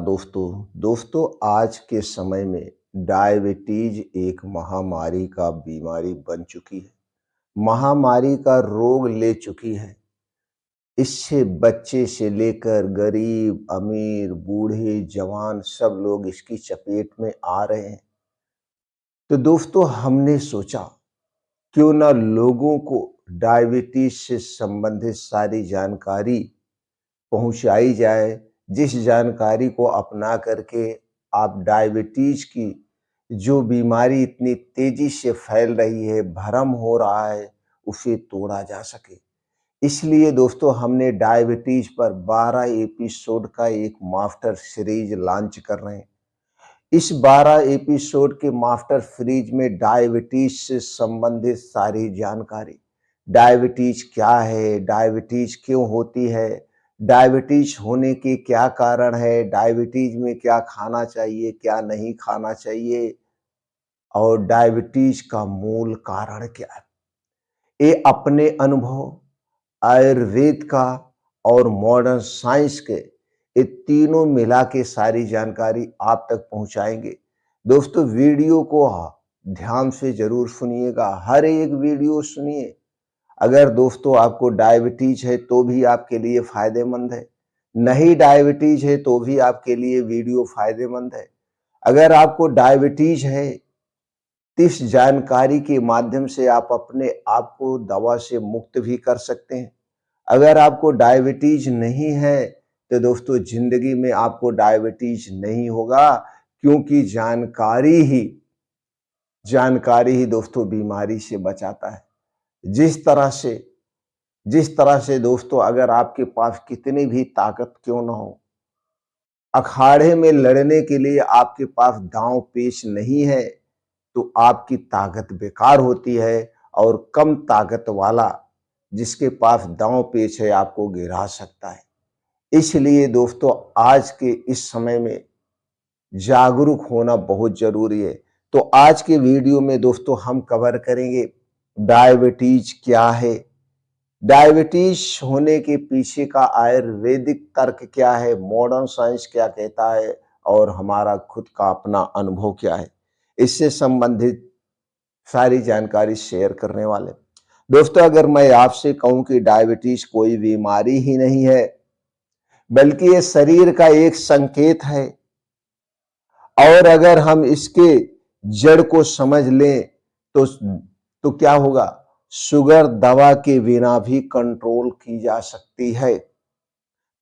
दोस्तों आज के समय में डायबिटीज एक महामारी का बीमारी बन चुकी है। महामारी का रोग ले चुकी है। इससे बच्चे से लेकर गरीब, अमीर, बूढ़े, जवान सब लोग इसकी चपेट में आ रहे हैं। तो दोस्तों हमने सोचा क्यों ना लोगों को डायबिटीज से संबंधित सारी जानकारी पहुंचाई जाए, जिस जानकारी को अपना करके आप डायबिटीज की जो बीमारी इतनी तेजी से फैल रही है, भ्रम हो रहा है, उसे तोड़ा जा सके। इसलिए दोस्तों हमने डायबिटीज पर 12 एपिसोड का एक मास्टर सीरीज लॉन्च कर रहे हैं। इस 12 एपिसोड के मास्टर सीरीज में डायबिटीज से संबंधित सारी जानकारी, डायबिटीज क्या है, डायबिटीज क्यों होती है, डायबिटीज होने के क्या कारण है, डायबिटीज में क्या खाना चाहिए, क्या नहीं खाना चाहिए और डायबिटीज का मूल कारण क्या है, ये अपने अनुभव, आयुर्वेद का और मॉडर्न साइंस के ये तीनों मिला के सारी जानकारी आप तक पहुंचाएंगे। दोस्तों वीडियो को ध्यान से जरूर सुनिएगा, हर एक वीडियो सुनिए। अगर दोस्तों आपको डायबिटीज है तो भी आपके लिए फायदेमंद है, नहीं डायबिटीज है तो भी आपके लिए वीडियो फायदेमंद है। अगर आपको डायबिटीज है तो इस जानकारी के माध्यम से आप अपने आप को दवा से मुक्त भी कर सकते हैं। अगर आपको डायबिटीज नहीं है तो दोस्तों जिंदगी में आपको डायबिटीज नहीं होगा, क्योंकि जानकारी ही दोस्तों बीमारी से बचाता है। जिस तरह से दोस्तों अगर आपके पास कितनी भी ताकत क्यों ना हो, अखाड़े में लड़ने के लिए आपके पास दांव पेच नहीं है तो आपकी ताकत बेकार होती है और कम ताकत वाला जिसके पास दांव पेच है आपको गिरा सकता है। इसलिए दोस्तों आज के इस समय में जागरूक होना बहुत जरूरी है। तो आज के वीडियो में दोस्तों हम कवर करेंगे डायबिटीज क्या है, डायबिटीज होने के पीछे का आयुर्वेदिक तर्क क्या है, मॉडर्न साइंस क्या कहता है और हमारा खुद का अपना अनुभव क्या है। इससे संबंधित सारी जानकारी शेयर करने वाले। दोस्तों अगर मैं आपसे कहूं कि डायबिटीज कोई बीमारी ही नहीं है, बल्कि ये शरीर का एक संकेत है, और अगर हम इसके जड़ को समझ लें तो क्या होगा, शुगर दवा के बिना भी कंट्रोल की जा सकती है।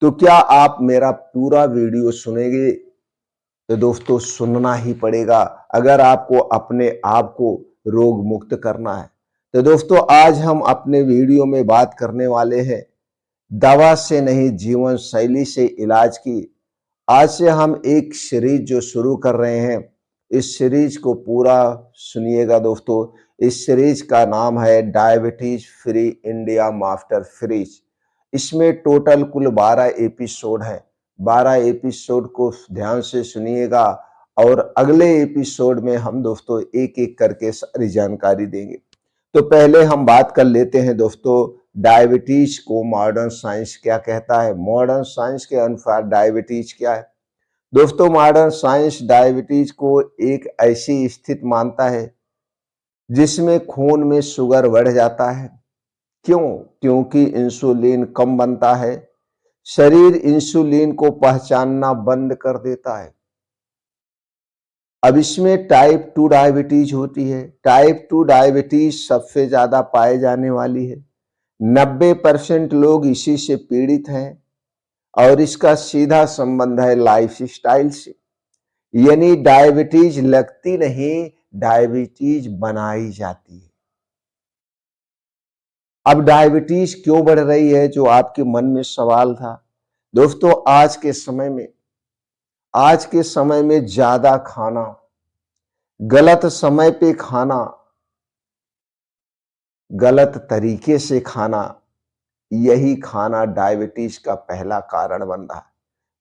तो क्या आप मेरा पूरा वीडियो सुनेंगे? तो दोस्तों सुनना ही पड़ेगा अगर आपको अपने आप को रोग मुक्त करना है। तो दोस्तों आज हम अपने वीडियो में बात करने वाले हैं दवा से नहीं जीवन शैली से इलाज की। आज से हम एक सीरीज जो शुरू कर रहे हैं, इस सीरीज को पूरा सुनिएगा दोस्तों। इस सीरीज का नाम है diabetes free India master series. इसमें टोटल कुल 12 एपिसोड है। 12 एपिसोड को ध्यान से सुनिएगा और अगले एपिसोड में हम दोस्तों एक एक करके सारी जानकारी देंगे। तो पहले हम बात कर लेते हैं दोस्तों डायबिटीज को मॉडर्न साइंस क्या कहता है। मॉडर्न साइंस के अनुसार डायबिटीज क्या है? दोस्तों मॉडर्न साइंस डायबिटीज को एक ऐसी स्थिति मानता है जिसमें खून में शुगर बढ़ जाता है। क्यों? क्योंकि इंसुलिन कम बनता है, शरीर इंसुलिन को पहचानना बंद कर देता है। अब इसमें टाइप 2 डायबिटीज होती है। टाइप 2 डायबिटीज सबसे ज्यादा पाए जाने वाली है। 90% लोग इसी से पीड़ित हैं और इसका सीधा संबंध है लाइफस्टाइल से। यानी डायबिटीज लगती नहीं, डायबिटीज बनाई जाती है। अब डायबिटीज क्यों बढ़ रही है, जो आपके मन में सवाल था। दोस्तों आज के समय में ज्यादा खाना, गलत समय पे खाना, गलत तरीके से खाना, यही खाना डायबिटीज का पहला कारण बन रहा है।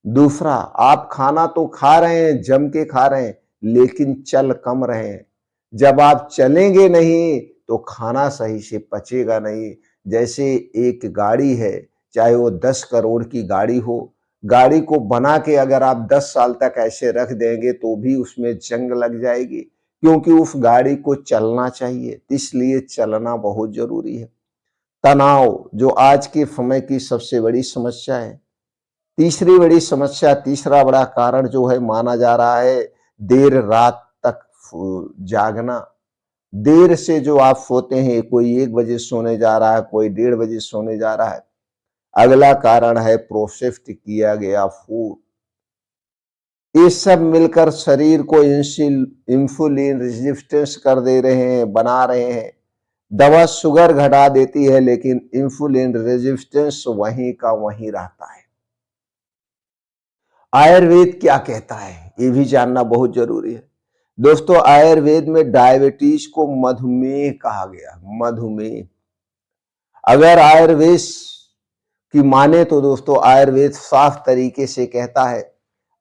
दूसरा, आप खाना तो खा रहे हैं, जम के खा रहे हैं, लेकिन चल कम रहे हैं। जब आप चलेंगे नहीं तो खाना सही से पचेगा नहीं। जैसे एक गाड़ी है, चाहे वो 10 करोड़ की गाड़ी हो, गाड़ी को बना के अगर आप 10 साल तक ऐसे रख देंगे तो भी उसमें जंग लग जाएगी, क्योंकि उस गाड़ी को चलना चाहिए, इसलिए चलना बहुत जरूरी है। तनाव जो आज के समय की सबसे बड़ी समस्या है। तीसरी बड़ी समस्या, तीसरा बड़ा कारण जो है माना जा रहा है, देर रात तक जागना। देर से जो आप सोते हैं, कोई 1 बजे सोने जा रहा है, कोई 1:30 बजे सोने जा रहा है। अगला कारण है प्रोसेस्ड किया गया फूड। ये सब मिलकर शरीर को इंसुलिन रेजिस्टेंस कर दे रहे हैं, बना रहे हैं। दवा शुगर घटा देती है, लेकिन इंसुलिन रेजिस्टेंस वहीं का वहीं रहता है। आयुर्वेद क्या कहता है, ये भी जानना बहुत जरूरी है। दोस्तों, आयुर्वेद में डायबिटीज को मधुमेह कहा गया, मधुमेह। अगर आयुर्वेद की माने तो दोस्तों, आयुर्वेद साफ तरीके से कहता है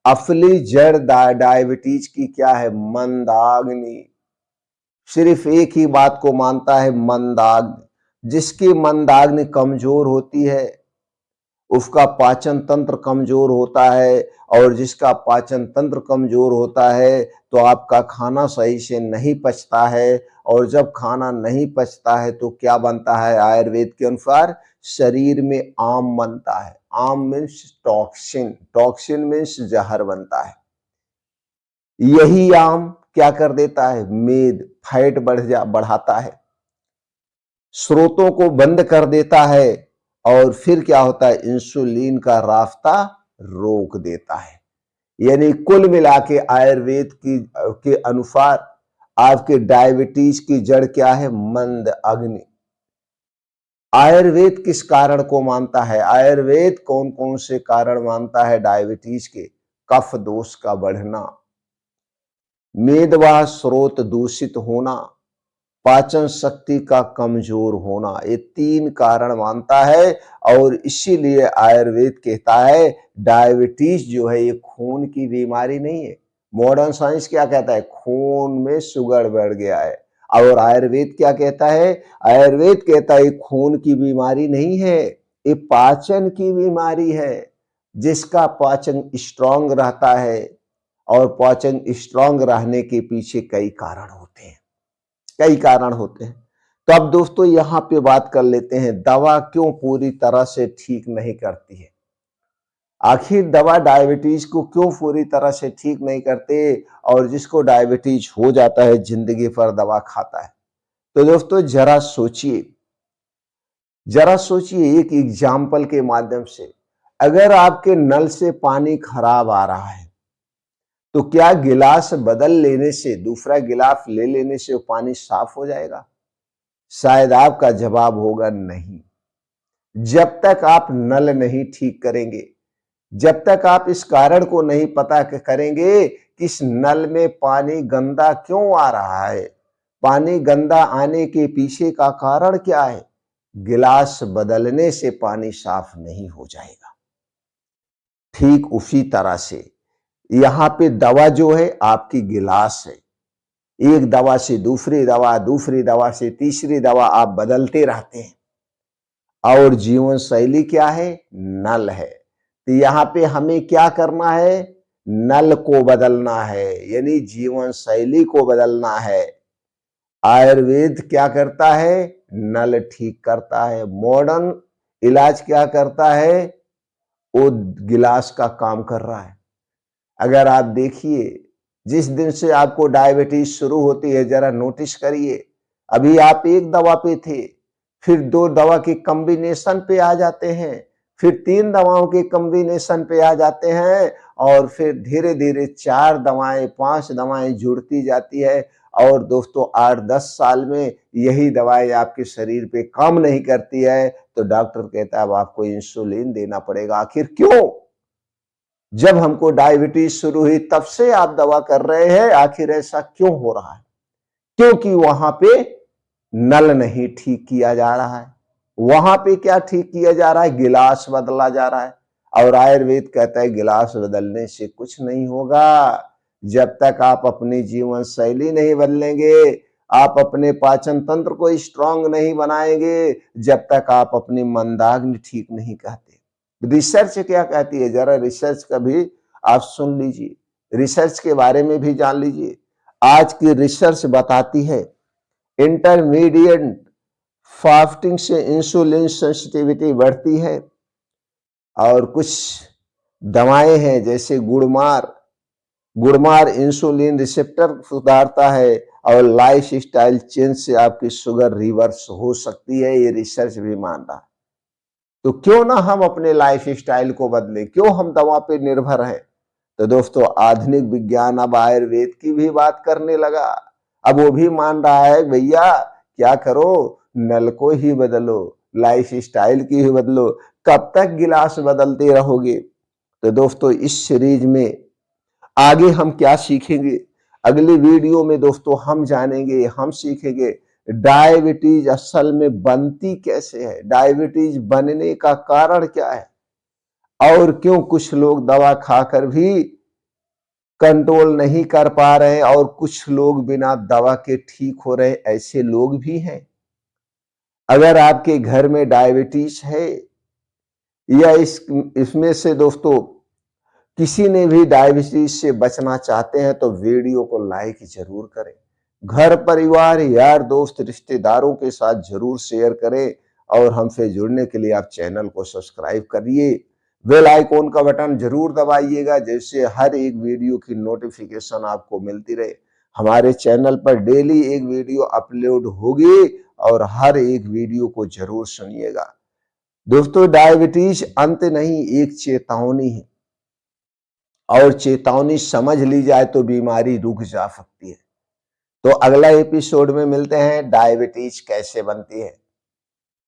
असली जड़ डायबिटीज की क्या है, मंदाग्नि। सिर्फ एक ही बात को मानता है, मंदाग्नि। जिसकी मंदाग्नि कमजोर होती है उसका पाचन तंत्र कमजोर होता है, और जिसका पाचन तंत्र कमजोर होता है तो आपका खाना सही से नहीं पचता है, और जब खाना नहीं पचता है तो क्या बनता है, आयुर्वेद के अनुसार शरीर में आम बनता है। आम मीन्स टॉक्सिन, टॉक्सिन मीन्स जहर बनता है। यही आम क्या कर देता है, मेद, फैट बढ़ाता है, स्रोतों को बंद कर देता है, और फिर क्या होता है, इंसुलिन का रास्ता रोक देता है। यानी कुल मिला के आयुर्वेद के अनुसार आपके डायबिटीज की जड़ क्या है, मंद अग्नि। आयुर्वेद किस कारण को मानता है, आयुर्वेद कौन कौन से कारण मानता है डायबिटीज के, कफ दोष का बढ़ना, मेदवाह स्रोत दूषित होना, पाचन शक्ति का कमजोर होना, ये 3 कारण मानता है। और इसीलिए आयुर्वेद कहता है डायबिटीज जो है ये खून की बीमारी नहीं है। मॉडर्न साइंस क्या कहता है, खून में शुगर बढ़ गया है। और आयुर्वेद क्या कहता है, आयुर्वेद कहता है खून की बीमारी नहीं है, ये पाचन की बीमारी है। जिसका पाचन स्ट्रांग रहता है, और पाचन स्ट्रांग रहने के पीछे कई कारण होते हैं, कई कारण होते हैं। तो अब दोस्तों यहां पे बात कर लेते हैं, दवा क्यों पूरी तरह से ठीक नहीं करती है। आखिर दवा डायबिटीज को क्यों पूरी तरह से ठीक नहीं करते, और जिसको डायबिटीज हो जाता है जिंदगी भर दवा खाता है। तो दोस्तों जरा सोचिए एक एग्जाम्पल के माध्यम से। अगर आपके नल से पानी खराब आ रहा है तो क्या गिलास बदल लेने से, दूसरा गिलास ले लेने से वो पानी साफ हो जाएगा? शायद आपका जवाब होगा नहीं। जब तक आप नल नहीं ठीक करेंगे, जब तक आप इस कारण को नहीं पता करेंगे कि इस नल में पानी गंदा क्यों आ रहा है, पानी गंदा आने के पीछे का कारण क्या है, गिलास बदलने से पानी साफ नहीं हो जाएगा। ठीक उसी तरह से यहां पे दवा जो है आपकी गिलास है। एक दवा से दूसरी दवा, दूसरी दवा से तीसरी दवा आप बदलते रहते हैं। और जीवन शैली क्या है, नल है। तो यहाँ पे हमें क्या करना है, नल को बदलना है, यानी जीवन शैली को बदलना है। आयुर्वेद क्या करता है, नल ठीक करता है। मॉडर्न इलाज क्या करता है, वो गिलास का काम कर रहा है। अगर आप देखिए, जिस दिन से आपको डायबिटीज शुरू होती है, जरा नोटिस करिए, अभी आप एक दवा पे थे, फिर 2 दवा के कॉम्बिनेशन पे आ जाते हैं, फिर 3 दवाओं के कॉम्बिनेशन पे आ जाते हैं, और फिर धीरे धीरे 4 दवाएं 5 दवाएं जुड़ती जाती है। और दोस्तों 8-10 साल में यही दवाएं आपके शरीर पे काम नहीं करती है, तो डॉक्टर कहता है अब आपको इंसुलिन देना पड़ेगा। आखिर क्यों? जब हमको डायबिटीज शुरू हुई तब से आप दवा कर रहे हैं, आखिर ऐसा क्यों हो रहा है? क्योंकि वहां पे नल नहीं ठीक किया जा रहा है। वहां पे क्या ठीक किया जा रहा है, गिलास बदला जा रहा है। और आयुर्वेद कहता है गिलास बदलने से कुछ नहीं होगा। जब तक आप अपनी जीवन शैली नहीं बदलेंगे, आप अपने पाचन तंत्र को स्ट्रांग नहीं बनाएंगे, जब तक आप अपनी मंदाग्नि ठीक नहीं कहते, रिसर्च क्या कहती है, जरा रिसर्च का भी आप सुन लीजिए, रिसर्च के बारे में भी जान लीजिए। आज की रिसर्च बताती है इंटरमीडिएट फास्टिंग से इंसुलिन सेंसिटिविटी बढ़ती है, और कुछ दवाएं हैं जैसे गुड़मार, गुड़मार इंसुलिन रिसेप्टर सुधारता है, और लाइफ स्टाइल चेंज से आपकी शुगर रिवर्स हो सकती है, ये रिसर्च भी मान रहा है। तो क्यों ना हम अपने लाइफ स्टाइल को बदलें, क्यों हम दवा पे निर्भर हैं। तो दोस्तों आधुनिक विज्ञान अब आयुर्वेद की भी बात करने लगा, अब वो भी मान रहा है भैया क्या करो, नल को ही बदलो, लाइफ स्टाइल की ही बदलो, कब तक गिलास बदलते रहोगे। तो दोस्तों इस सीरीज में आगे हम क्या सीखेंगे, अगली वीडियो में दोस्तों हम जानेंगे, हम सीखेंगे डायबिटीज असल में बनती कैसे है, डायबिटीज बनने का कारण क्या है, और क्यों कुछ लोग दवा खाकर भी कंट्रोल नहीं कर पा रहे और कुछ लोग बिना दवा के ठीक हो रहे, ऐसे लोग भी हैं। अगर आपके घर में डायबिटीज है या इसमें से दोस्तों किसी ने भी डायबिटीज से बचना चाहते हैं तो वीडियो को लाइक जरूर करें, घर परिवार यार दोस्त रिश्तेदारों के साथ जरूर शेयर करें, और हमसे जुड़ने के लिए आप चैनल को सब्सक्राइब करिए, बेल आइकॉन का बटन जरूर दबाइएगा, जैसे हर एक वीडियो की नोटिफिकेशन आपको मिलती रहे। हमारे चैनल पर डेली एक वीडियो अपलोड होगी, और हर एक वीडियो को जरूर सुनिएगा। दोस्तों डायबिटीज अंत नहीं, एक चेतावनी है, और चेतावनी समझ ली जाए तो बीमारी रुक जा सकती है। तो अगला एपिसोड में मिलते हैं, डायबिटीज कैसे बनती है।